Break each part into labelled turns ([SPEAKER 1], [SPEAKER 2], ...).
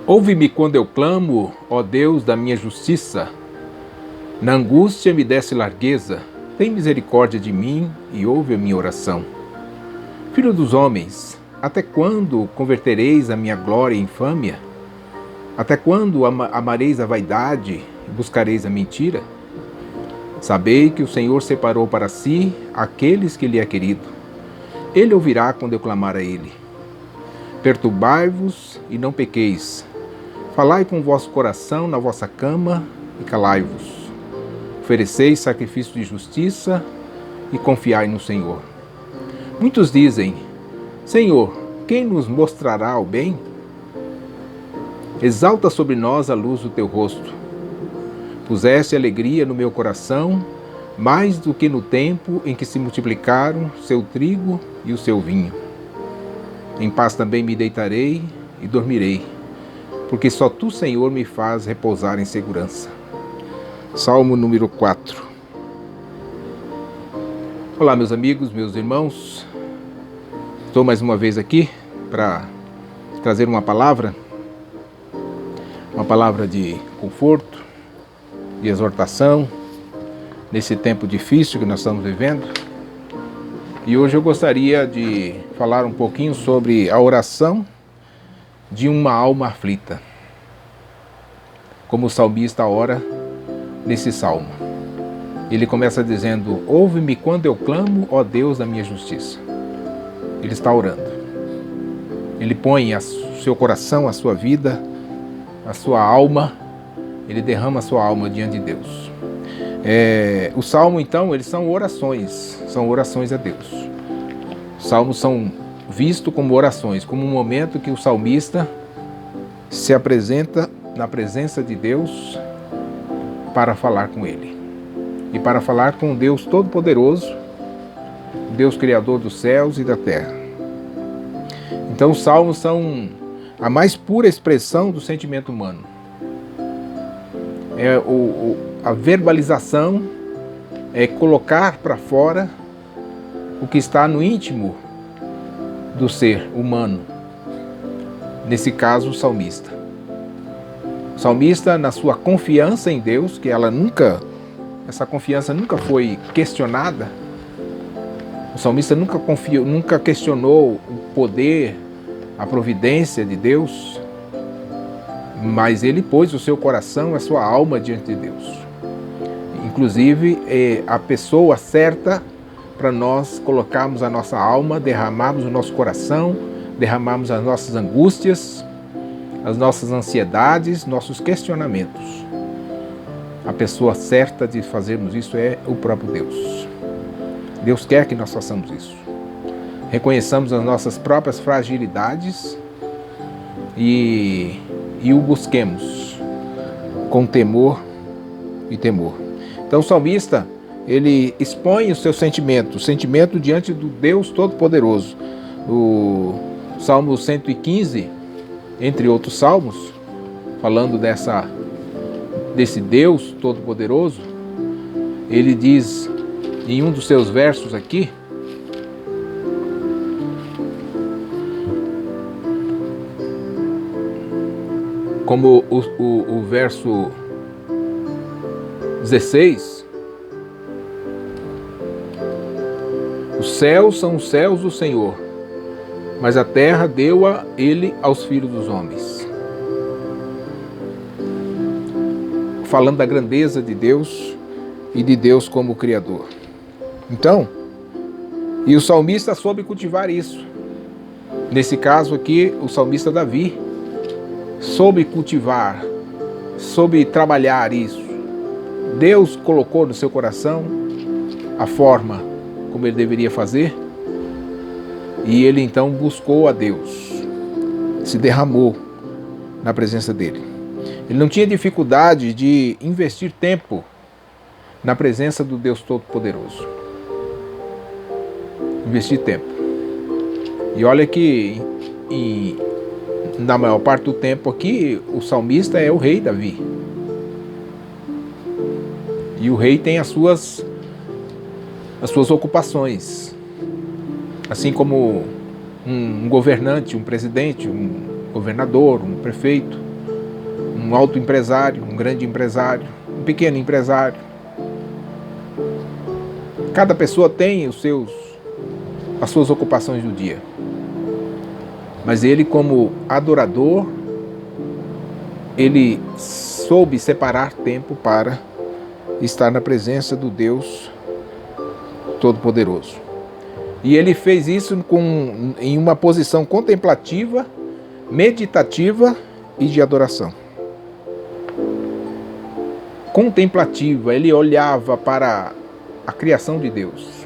[SPEAKER 1] Ouve-me quando eu clamo, ó Deus da minha justiça. Na angústia me desse largueza, tem misericórdia de mim e ouve a minha oração. Filho dos homens, até quando convertereis a minha glória em infâmia? Até quando amareis a vaidade e buscareis a mentira? Sabei que o Senhor separou para si aqueles que lhe é querido. Ele ouvirá quando eu clamar a ele. Perturbai-vos e não pequeis. Falai com o vosso coração na vossa cama e calai-vos. Ofereceis sacrifício de justiça e confiai no Senhor. Muitos dizem: Senhor, quem nos mostrará o bem? Exalta sobre nós a luz do teu rosto. Puseste alegria no meu coração, mais do que no tempo em que se multiplicaram seu trigo e o seu vinho. Em paz também me deitarei e dormirei, porque só tu, Senhor, me faz repousar em segurança. Salmo número 4. Olá, meus amigos, meus irmãos. Estou mais uma vez aqui para trazer uma palavra de conforto, de exortação, nesse tempo difícil que nós estamos vivendo. E hoje eu gostaria de falar um pouquinho sobre a oração de uma alma aflita, como o salmista ora nesse salmo. Ele começa dizendo: ouve-me quando eu clamo, ó Deus da minha justiça. Ele está orando. Ele põe o seu coração, a sua vida, a sua alma, ele derrama a sua alma diante de Deus. O salmo, então, eles são orações a Deus. Os salmos são vistos como orações, como um momento que o salmista se apresenta na presença de Deus para falar com ele. E para falar com Deus Todo-Poderoso, Deus Criador dos céus e da terra. Então os salmos são a mais pura expressão do sentimento humano. A verbalização é colocar para fora o que está no íntimo do ser humano. Nesse caso, o salmista. O salmista, na sua confiança em Deus, que essa confiança nunca foi questionada. O salmista nunca questionou o poder, a providência de Deus, mas ele pôs o seu coração, a sua alma diante de Deus. Inclusive, a pessoa certa para nós colocarmos a nossa alma, derramarmos o nosso coração, derramarmos as nossas angústias, as nossas ansiedades, nossos questionamentos. A pessoa certa de fazermos isso é o próprio Deus. Deus quer que nós façamos isso. Reconheçamos as nossas próprias fragilidades e o busquemos com temor e temor. Então o salmista, ele expõe o seu sentimento diante do Deus Todo-Poderoso. O Salmo 115, entre outros salmos, falando desse Deus Todo-Poderoso, ele diz em um dos seus versos aqui, como o verso 16, os céus são os céus do Senhor, mas a terra deu-a ele aos filhos dos homens. Falando da grandeza de Deus e de Deus como Criador. Então, e o salmista soube cultivar isso. Nesse caso aqui, o salmista Davi soube cultivar, soube trabalhar isso. Deus colocou no seu coração a forma como ele deveria fazer, e ele então buscou a Deus, se derramou na presença dele. Ele não tinha dificuldade de investir tempo na presença do Deus Todo-Poderoso. Investir tempo. E olha que na maior parte do tempo aqui, o salmista é o rei Davi. E o rei tem as suas ocupações. Assim como um governante, um presidente, um governador, um prefeito, um alto empresário, um grande empresário, um pequeno empresário. Cada pessoa tem as suas ocupações do dia. Mas ele, como adorador, ele soube separar tempo para estar na presença do Deus Todo-Poderoso. E ele fez isso em uma posição contemplativa, meditativa e de adoração. Contemplativa, ele olhava para a criação de Deus.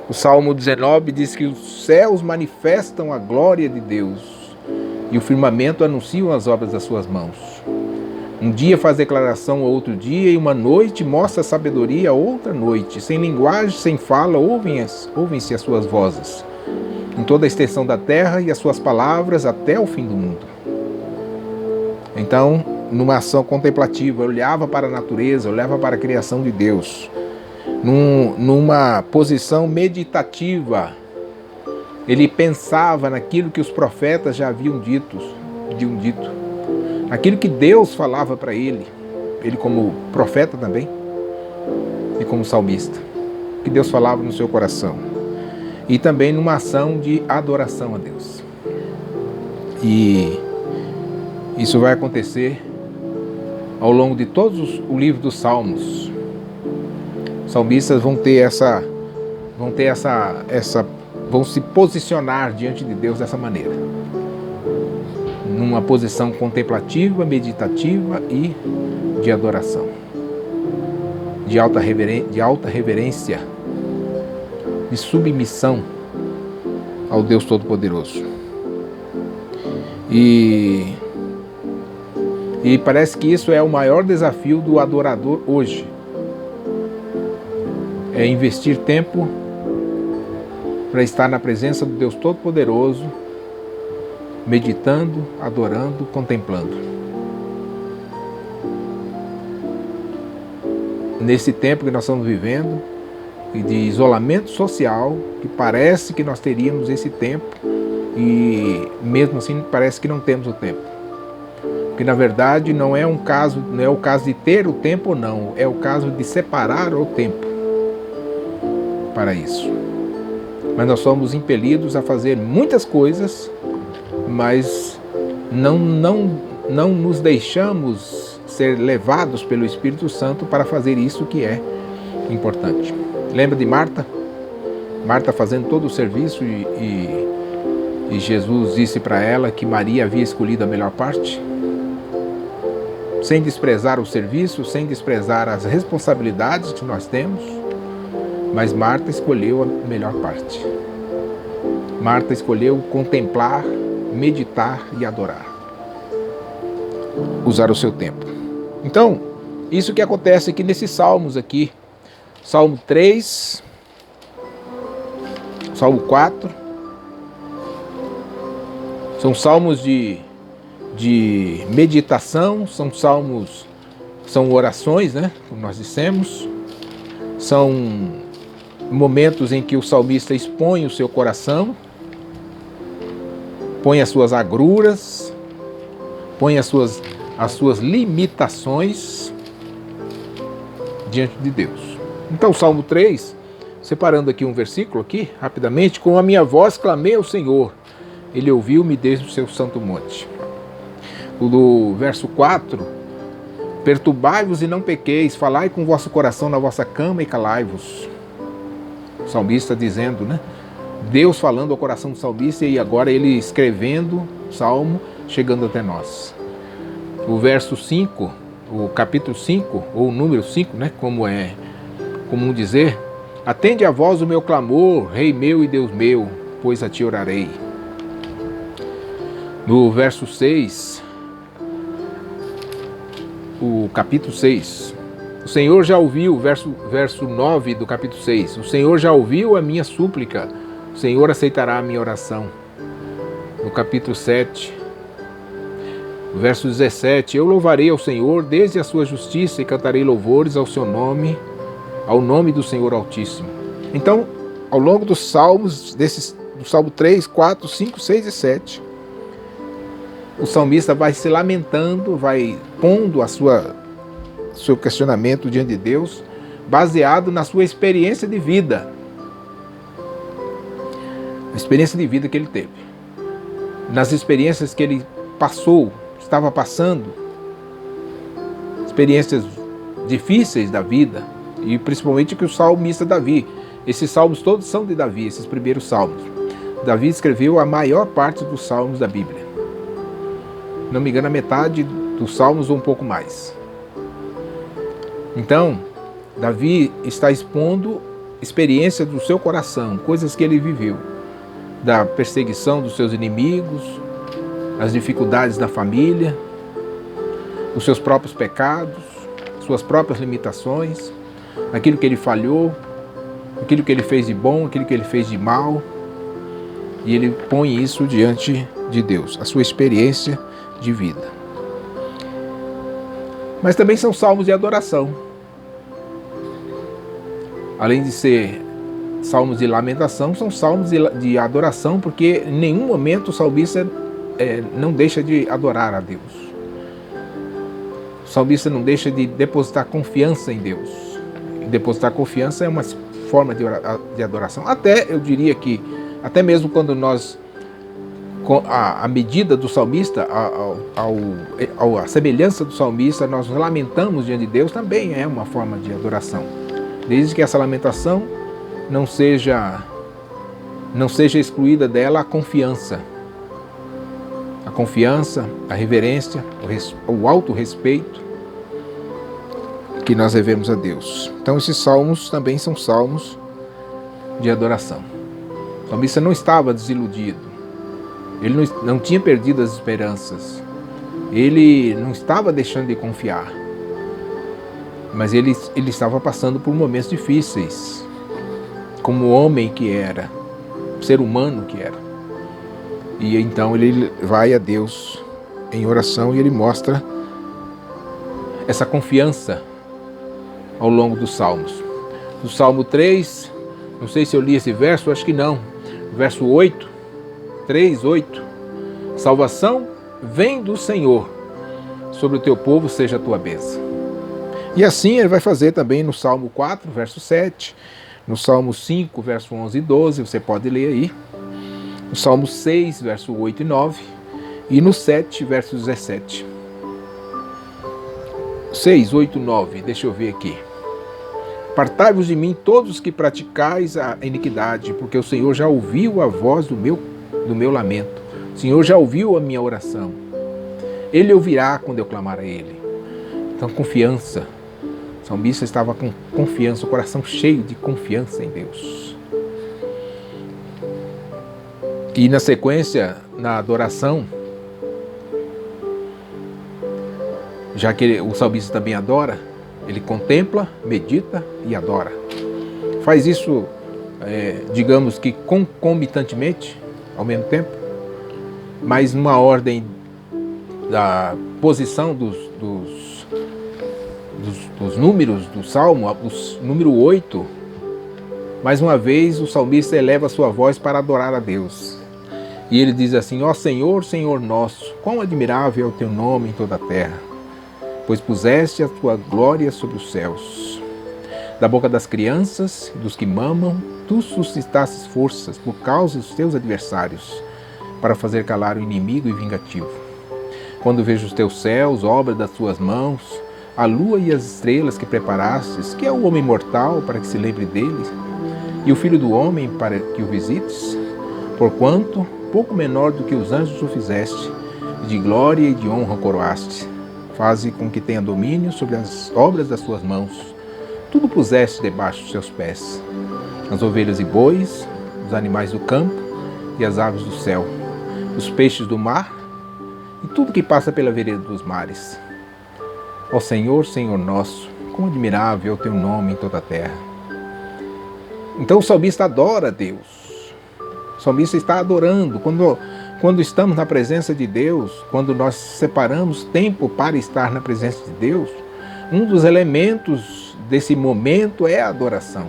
[SPEAKER 1] O Salmo 19 diz que os céus manifestam a glória de Deus e o firmamento anuncia as obras das suas mãos. Um dia faz declaração a outro dia e uma noite mostra sabedoria a outra noite. Sem linguagem, sem fala, ouvem-se as suas vozes. Em toda a extensão da terra e as suas palavras até o fim do mundo. Então, numa ação contemplativa, olhava para a natureza, olhava para a criação de Deus. Numa posição meditativa, ele pensava naquilo que os profetas já haviam dito, naquilo que Deus falava para ele como profeta também, e como salmista, que Deus falava no seu coração, e também numa ação de adoração a Deus. E isso vai acontecer ao longo de todos o livro dos Salmos. Os salmistas vão se posicionar diante de Deus dessa maneira, numa posição contemplativa, meditativa e de adoração, de alta reverência, de submissão ao Deus Todo-Poderoso. E parece que isso é o maior desafio do adorador hoje. É investir tempo para estar na presença do Deus Todo-Poderoso, meditando, adorando, contemplando. Nesse tempo que nós estamos vivendo, e de isolamento social, que parece que nós teríamos esse tempo, e mesmo assim parece que não temos o tempo. Porque na verdade não é o caso de ter o tempo ou não, é o caso de separar o tempo para isso. Mas nós somos impelidos a fazer muitas coisas, mas não nos deixamos ser levados pelo Espírito Santo para fazer isso que é importante. Lembra de Marta? Marta fazendo todo o serviço e Jesus disse para ela que Maria havia escolhido a melhor parte? Sem desprezar o serviço, sem desprezar as responsabilidades que nós temos, mas Marta escolheu a melhor parte. Marta escolheu contemplar, meditar e adorar. Usar o seu tempo. Então, isso que acontece aqui nesses salmos aqui. Salmo 3, Salmo 4. São salmos de meditação, são orações, né? Como nós dissemos. São momentos em que o salmista expõe o seu coração, põe as suas agruras, põe as suas limitações diante de Deus. Então, o Salmo 3, separando aqui um versículo aqui, rapidamente: com a minha voz clamei ao Senhor, Ele ouviu-me desde o seu santo monte. O verso 4: perturbai-vos e não pequeis, falai com o vosso coração na vossa cama e calai-vos. O salmista dizendo, né? Deus falando ao coração do salmista e agora ele escrevendo o salmo, chegando até nós. O verso 5, o capítulo 5, ou o número 5, né? Como é comum dizer: atende a voz o meu clamor, Rei meu e Deus meu, pois a ti orarei. No verso 6, o capítulo 6, o Senhor já ouviu, verso 9 do capítulo 6, o Senhor já ouviu a minha súplica, o Senhor aceitará a minha oração. No capítulo 7, verso 17, eu louvarei ao Senhor desde a sua justiça e cantarei louvores ao seu nome, ao nome do Senhor Altíssimo. Então, ao longo dos salmos, do Salmo 3, 4, 5, 6 e 7, o salmista vai se lamentando, vai pondo seu questionamento diante de Deus, baseado na sua experiência de vida. A experiência de vida que ele teve. Nas experiências que ele passou, estava passando, experiências difíceis da vida, e principalmente que o salmista Davi, esses salmos todos são de Davi, esses primeiros salmos. Davi escreveu a maior parte dos salmos da Bíblia. Não me engano, a metade dos salmos ou um pouco mais. Então, Davi está expondo experiência do seu coração, coisas que ele viveu, da perseguição dos seus inimigos, as dificuldades da família, os seus próprios pecados, suas próprias limitações, aquilo que ele falhou, aquilo que ele fez de bom, aquilo que ele fez de mal, e ele põe isso diante de Deus, a sua experiência de vida. Mas também são salmos de adoração. Além de ser salmos de lamentação, são salmos de adoração, porque em nenhum momento o salmista não deixa de adorar a Deus. O salmista não deixa de depositar confiança em Deus. E depositar confiança é uma forma de adoração. Até, eu diria que, até mesmo quando nós, a medida do salmista, a semelhança do salmista, nós lamentamos diante de Deus, também é uma forma de adoração. Desde que essa lamentação não seja excluída dela a confiança. A confiança, a reverência, o autorrespeito que nós devemos a Deus. Então esses salmos também são salmos de adoração. O salmista não estava desiludido. Ele não tinha perdido as esperanças. Ele não estava deixando de confiar. Mas ele estava passando por momentos difíceis, como homem que era, ser humano que era. E então ele vai a Deus em oração e ele mostra essa confiança ao longo dos salmos. No Salmo 3, não sei se eu li esse verso, acho que não. Verso 8, 3, 8. Salvação vem do Senhor, sobre o teu povo seja a tua bênção. E assim ele vai fazer também no Salmo 4, verso 7, no Salmo 5, verso 11 e 12, você pode ler aí, no Salmo 6, verso 8 e 9, e no 7, verso 17. 6, 8, 9, deixa eu ver aqui. Apartai-vos de mim todos os que praticais a iniquidade, porque o Senhor já ouviu a voz do meu lamento. O Senhor já ouviu a minha oração. Ele ouvirá quando eu clamar a Ele. Então, confiança. O salmista estava com confiança, o coração cheio de confiança em Deus. E na sequência, na adoração, já que o salmista também adora, ele contempla, medita e adora. Faz isso, digamos que concomitantemente, ao mesmo tempo, mas numa ordem da posição dos números do Salmo, o número 8, mais uma vez o salmista eleva a sua voz para adorar a Deus. E ele diz assim: ó Senhor, Senhor nosso, quão admirável é o teu nome em toda a terra, pois puseste a tua glória sobre os céus. Da boca das crianças e dos que mamam, tu suscitastes forças por causa dos teus adversários, para fazer calar o inimigo e vingativo. Quando vejo os teus céus, obra das tuas mãos, a lua e as estrelas que preparastes, que é o homem mortal para que se lembre dele, e o filho do homem para que o visites, porquanto pouco menor do que os anjos o fizeste, e de glória e de honra o coroaste. Faze com que tenha domínio sobre as obras das suas mãos. Tudo puseste debaixo dos seus pés, as ovelhas e bois, os animais do campo e as aves do céu, os peixes do mar e tudo que passa pela vereda dos mares. Ó Senhor, Senhor nosso, quão admirável é o teu nome em toda a terra. Então o salmista adora a Deus. O salmista está adorando. Quando estamos na presença de Deus, quando nós separamos tempo para estar na presença de Deus, um dos elementos desse momento é a adoração.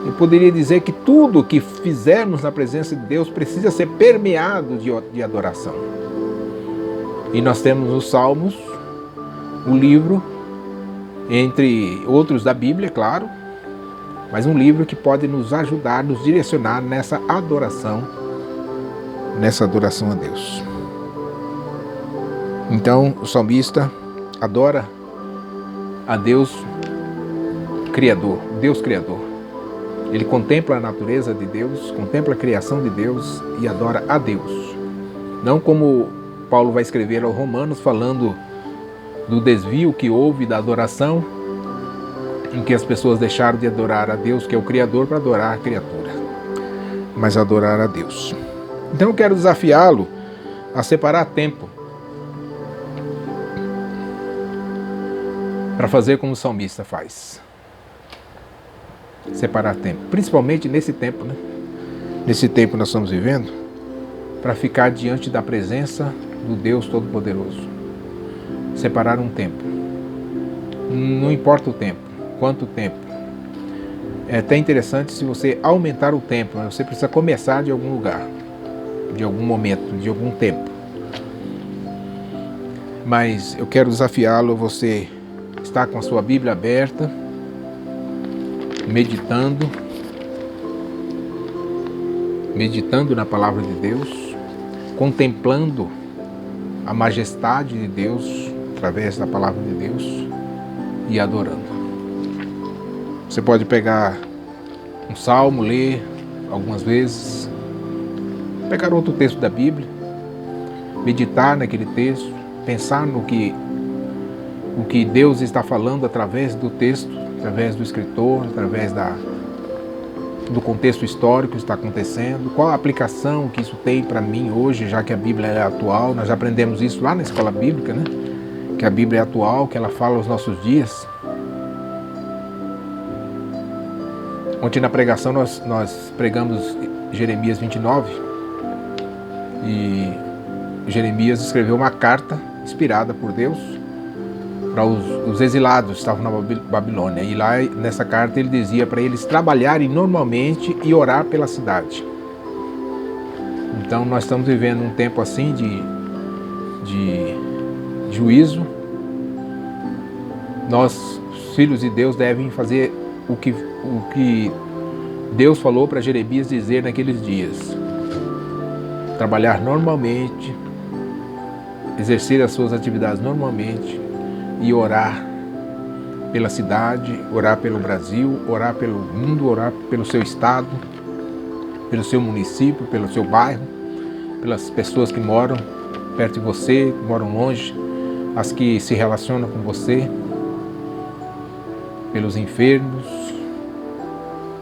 [SPEAKER 1] Eu poderia dizer que tudo que fizermos na presença de Deus precisa ser permeado de adoração. E nós temos os Salmos, um livro, entre outros da Bíblia, claro, mas um livro que pode nos ajudar, nos direcionar nessa adoração a Deus. Então, o salmista adora a Deus Criador, Deus Criador. Ele contempla a natureza de Deus, contempla a criação de Deus e adora a Deus. Não como Paulo vai escrever aos Romanos, falando do desvio que houve da adoração, em que as pessoas deixaram de adorar a Deus, que é o Criador, para adorar a criatura, mas adorar a Deus. Então eu quero desafiá-lo a separar tempo para fazer como o salmista faz. Separar tempo, principalmente nesse tempo, né? Nesse tempo que nós estamos vivendo, para ficar diante da presença do Deus Todo-Poderoso. Separar um tempo. Não importa o tempo, quanto tempo. É até interessante se você aumentar o tempo, mas você precisa começar de algum lugar, de algum momento, de algum tempo. Mas eu quero desafiá-lo a você estar com a sua Bíblia aberta, meditando na palavra de Deus, contemplando a majestade de Deus através da palavra de Deus e adorando. Você pode pegar um salmo, ler algumas vezes, pegar outro texto da Bíblia, meditar naquele texto, pensar no que Deus está falando através do texto, através do escritor, através do contexto histórico que está acontecendo, qual a aplicação que isso tem para mim hoje, já que a Bíblia é atual. Nós aprendemos isso lá na escola bíblica, né? Que a Bíblia é atual, que ela fala aos nossos dias. Ontem na pregação nós pregamos Jeremias 29 e Jeremias escreveu uma carta inspirada por Deus para os exilados que estavam na Babilônia. E lá nessa carta ele dizia para eles trabalharem normalmente e orar pela cidade. Então nós estamos vivendo um tempo assim de juízo. Nós, filhos de Deus, devem fazer o que Deus falou para Jeremias dizer naqueles dias. Trabalhar normalmente, exercer as suas atividades normalmente e orar pela cidade, orar pelo Brasil, orar pelo mundo, orar pelo seu estado, pelo seu município, pelo seu bairro, pelas pessoas que moram perto de você, que moram longe, as que se relacionam com você, pelos enfermos.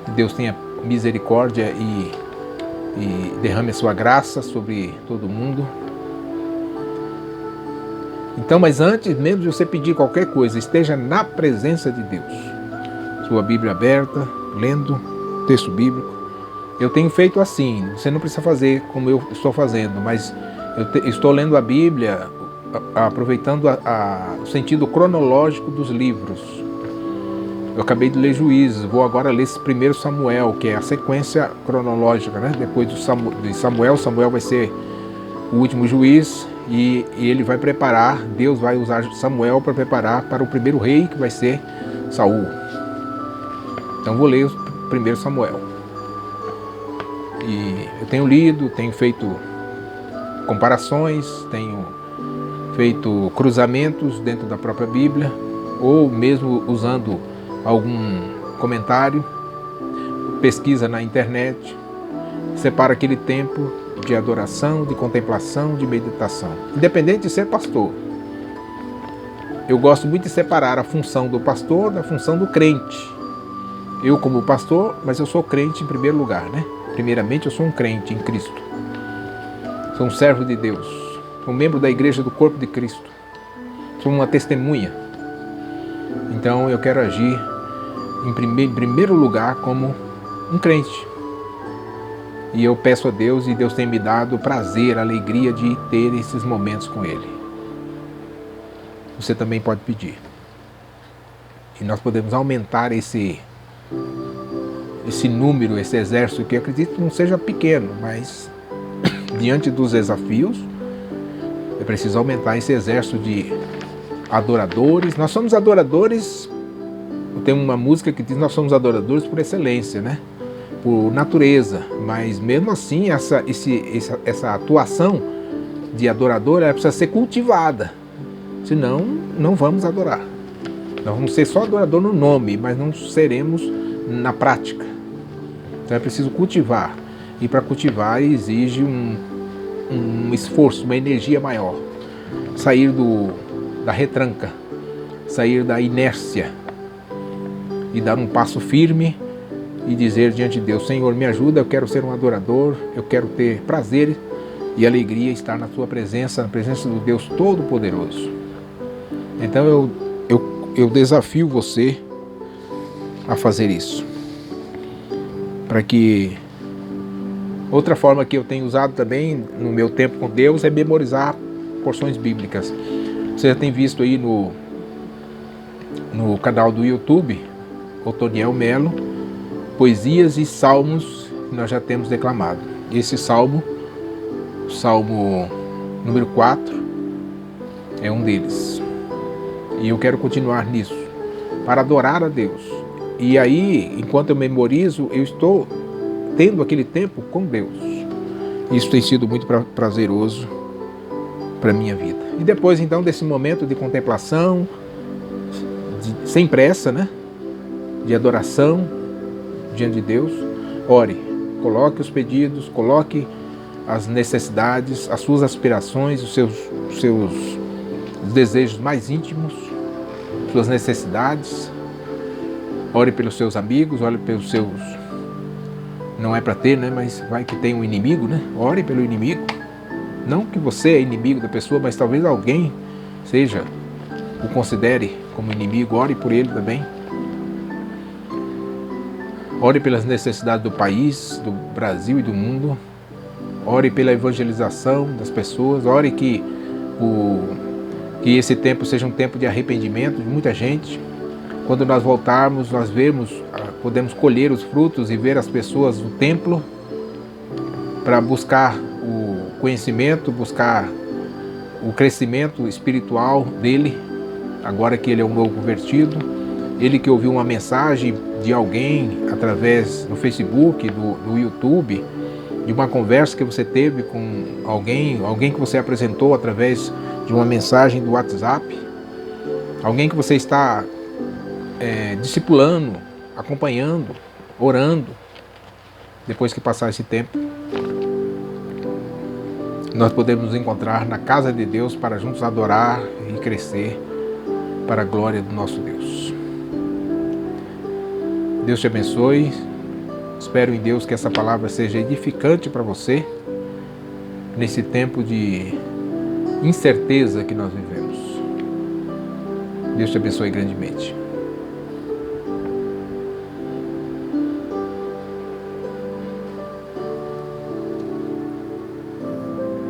[SPEAKER 1] Que Deus tenha misericórdia e derrame a sua graça sobre todo mundo. Então, mas antes mesmo de você pedir qualquer coisa, esteja na presença de Deus. Sua Bíblia aberta, lendo o texto bíblico. Eu tenho feito assim, você não precisa fazer como eu estou fazendo, mas eu estou lendo a Bíblia, aproveitando o sentido cronológico dos livros. Eu acabei de ler Juízes, vou agora ler esse 1 Samuel, que é a sequência cronológica, né? Depois de Samuel vai ser o último juiz e ele vai preparar, Deus vai usar Samuel para preparar para o primeiro rei, que vai ser Saul. Então vou ler o 1 Samuel. E eu tenho lido, tenho feito comparações, tenho feito cruzamentos dentro da própria Bíblia, ou mesmo usando algum comentário, pesquisa na internet, separa aquele tempo de adoração, de contemplação, de meditação. Independente de ser pastor. Eu gosto muito de separar a função do pastor da função do crente. Eu como pastor, mas eu sou crente em primeiro lugar, né? Primeiramente eu sou um crente em Cristo. Sou um servo de Deus. Sou um membro da igreja do corpo de Cristo. Sou uma testemunha. Então eu quero agir em primeiro lugar como um crente. E eu peço a Deus, e Deus tem me dado o prazer, a alegria de ter esses momentos com Ele. Você também pode pedir. E nós podemos aumentar esse número, esse exército, que eu acredito que não seja pequeno, mas diante dos desafios, É preciso aumentar esse exército de adoradores. Nós somos adoradores, tem uma música que diz: nós somos adoradores por excelência, né? Por natureza, mas mesmo assim essa atuação de adorador, ela precisa ser cultivada, senão não vamos adorar. Nós vamos ser só adorador no nome, mas não seremos na prática. Então é preciso cultivar, e para cultivar exige um esforço, uma energia maior. Sair da retranca, sair da inércia e dar um passo firme e dizer diante de Deus: Senhor, me ajuda, eu quero ser um adorador, eu quero ter prazer e alegria em estar na tua presença, na presença do Deus Todo-Poderoso. Então eu desafio você a fazer isso. Para que... Outra forma que eu tenho usado também no meu tempo com Deus é memorizar porções bíblicas. Você já tem visto aí no canal do YouTube, Otoniel Melo, poesias e salmos que nós já temos declamado. Esse salmo número 4, é um deles. E eu quero continuar nisso, para adorar a Deus. E aí, enquanto eu memorizo, eu estou tendo aquele tempo com Deus. Isso tem sido muito prazeroso para a minha vida. E depois, então, desse momento de contemplação, sem pressa, né? De adoração diante de Deus, ore, coloque os pedidos, coloque as necessidades, as suas aspirações, os seus desejos mais íntimos, suas necessidades. Ore pelos seus amigos, ore pelos seus... Não é para ter, né? Mas vai que tem um inimigo, né? Ore pelo inimigo. Não que você é inimigo da pessoa, mas talvez alguém o considere como inimigo. Ore por ele também. Ore pelas necessidades do país, do Brasil e do mundo. Ore pela evangelização das pessoas. Ore que esse tempo seja um tempo de arrependimento de muita gente. Quando nós voltarmos, nós podemos colher os frutos e ver as pessoas no templo para buscar o conhecimento, buscar o crescimento espiritual dele, agora que ele é um novo convertido. Ele que ouviu uma mensagem de alguém através do Facebook, do YouTube, de uma conversa que você teve com alguém que você apresentou através de uma mensagem do WhatsApp, alguém que você está discipulando, acompanhando, orando. Depois que passar esse tempo, nós podemos nos encontrar na casa de Deus para juntos adorar e crescer para a glória do nosso Deus. Deus te abençoe. Espero em Deus que essa palavra seja edificante para você nesse tempo de incerteza que nós vivemos. Deus te abençoe grandemente.